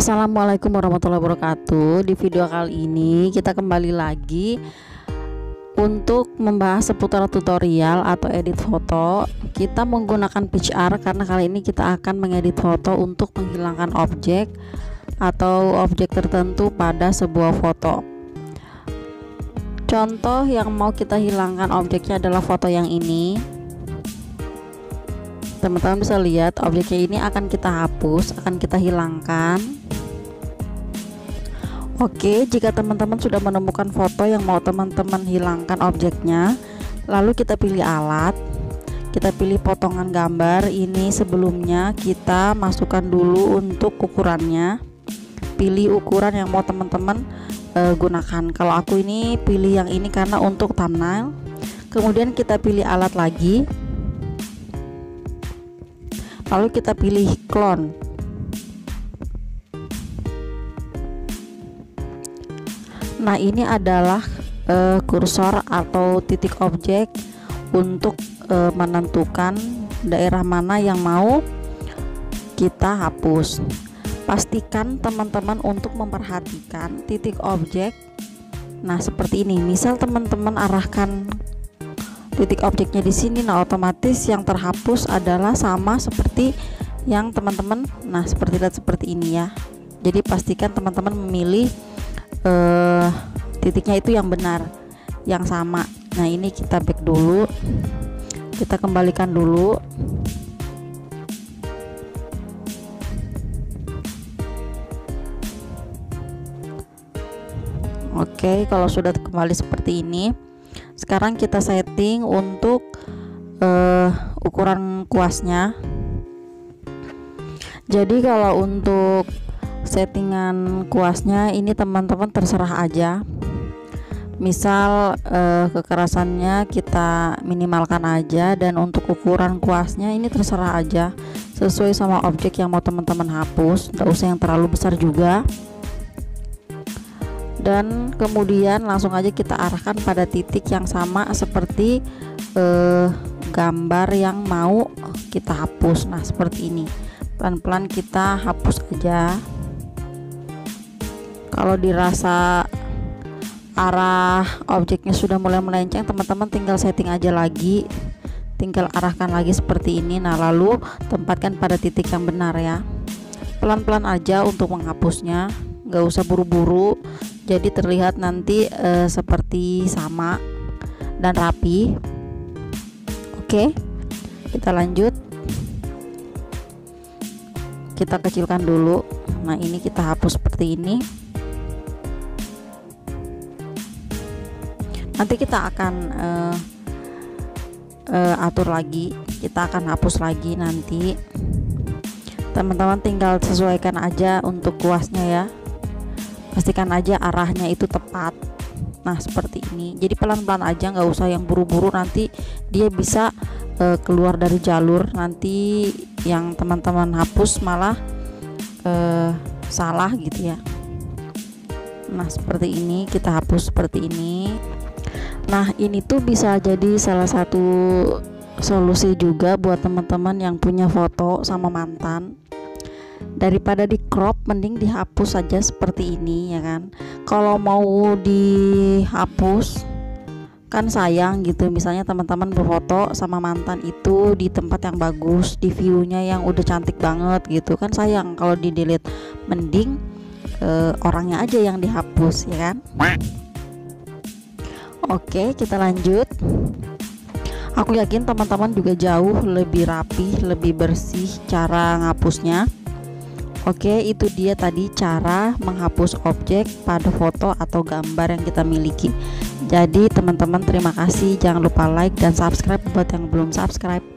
Assalamualaikum warahmatullahi wabarakatuh. Di video kali ini kita kembali lagi untuk membahas seputar tutorial atau edit foto. Kita menggunakan PictArt karena kali ini kita akan mengedit foto untuk menghilangkan objek atau objek tertentu pada sebuah foto. Contoh yang mau kita hilangkan objeknya adalah foto yang ini. Teman-teman bisa lihat objeknya ini akan kita hapus, akan kita hilangkan. Oke, jika teman-teman sudah menemukan foto yang mau teman-teman hilangkan objeknya, lalu kita pilih alat, kita pilih potongan gambar. Ini sebelumnya kita masukkan dulu untuk ukurannya, pilih ukuran yang mau teman-teman gunakan. Kalau aku ini pilih yang ini karena untuk thumbnail. Kemudian kita pilih alat lagi, lalu kita pilih clone. Nah, ini adalah kursor atau titik objek untuk menentukan daerah mana yang mau kita hapus. Pastikan teman-teman untuk memperhatikan titik objek. Nah, seperti ini. Misal teman-teman arahkan titik objeknya di sini, nah otomatis yang terhapus adalah sama seperti yang teman-teman, nah seperti ini ya. Jadi pastikan teman-teman memilih titiknya itu yang benar, yang sama. Nah, ini kita back dulu, kita kembalikan dulu. Oke, kalau sudah kembali seperti ini, sekarang kita setting untuk ukuran kuasnya. Jadi kalau untuk settingan kuasnya ini teman-teman terserah aja. Misal kekerasannya kita minimalkan aja, dan untuk ukuran kuasnya ini terserah aja, sesuai sama objek yang mau teman-teman hapus. Nggak usah yang terlalu besar juga. Dan kemudian langsung aja kita arahkan pada titik yang sama seperti gambar yang mau kita hapus. Nah, seperti ini. Pelan-pelan kita hapus aja. Kalau dirasa arah objeknya sudah mulai melenceng, teman-teman tinggal setting aja lagi, tinggal arahkan lagi seperti ini. Nah, lalu tempatkan pada titik yang benar ya. Pelan-pelan aja untuk menghapusnya, nggak usah buru-buru, jadi terlihat nanti seperti sama dan rapi. Oke, kita lanjut, kita kecilkan dulu. Nah, ini kita hapus seperti ini. Nanti kita akan atur lagi, kita akan hapus lagi nanti. Teman-teman tinggal sesuaikan aja untuk kuasnya ya. Pastikan aja arahnya itu tepat. Nah, seperti ini. Jadi pelan-pelan aja, nggak usah yang buru-buru, nanti dia bisa keluar dari jalur. Nanti yang teman-teman hapus malah salah gitu ya. Nah, seperti ini, kita hapus seperti ini. Nah, ini tuh bisa jadi salah satu solusi juga buat teman-teman yang punya foto sama mantan. Daripada di crop, mending dihapus saja seperti ini ya kan. Kalau mau dihapus kan sayang gitu. Misalnya teman-teman berfoto sama mantan itu di tempat yang bagus, di view-nya yang udah cantik banget gitu kan, sayang kalau di delete. Mending orangnya aja yang dihapus ya kan. Oke, kita lanjut. Aku yakin teman-teman juga jauh lebih rapi, lebih bersih cara ngapusnya. Oke, itu dia tadi cara menghapus objek pada foto atau gambar yang kita miliki. Jadi teman-teman, terima kasih. Jangan lupa like dan subscribe buat yang belum subscribe.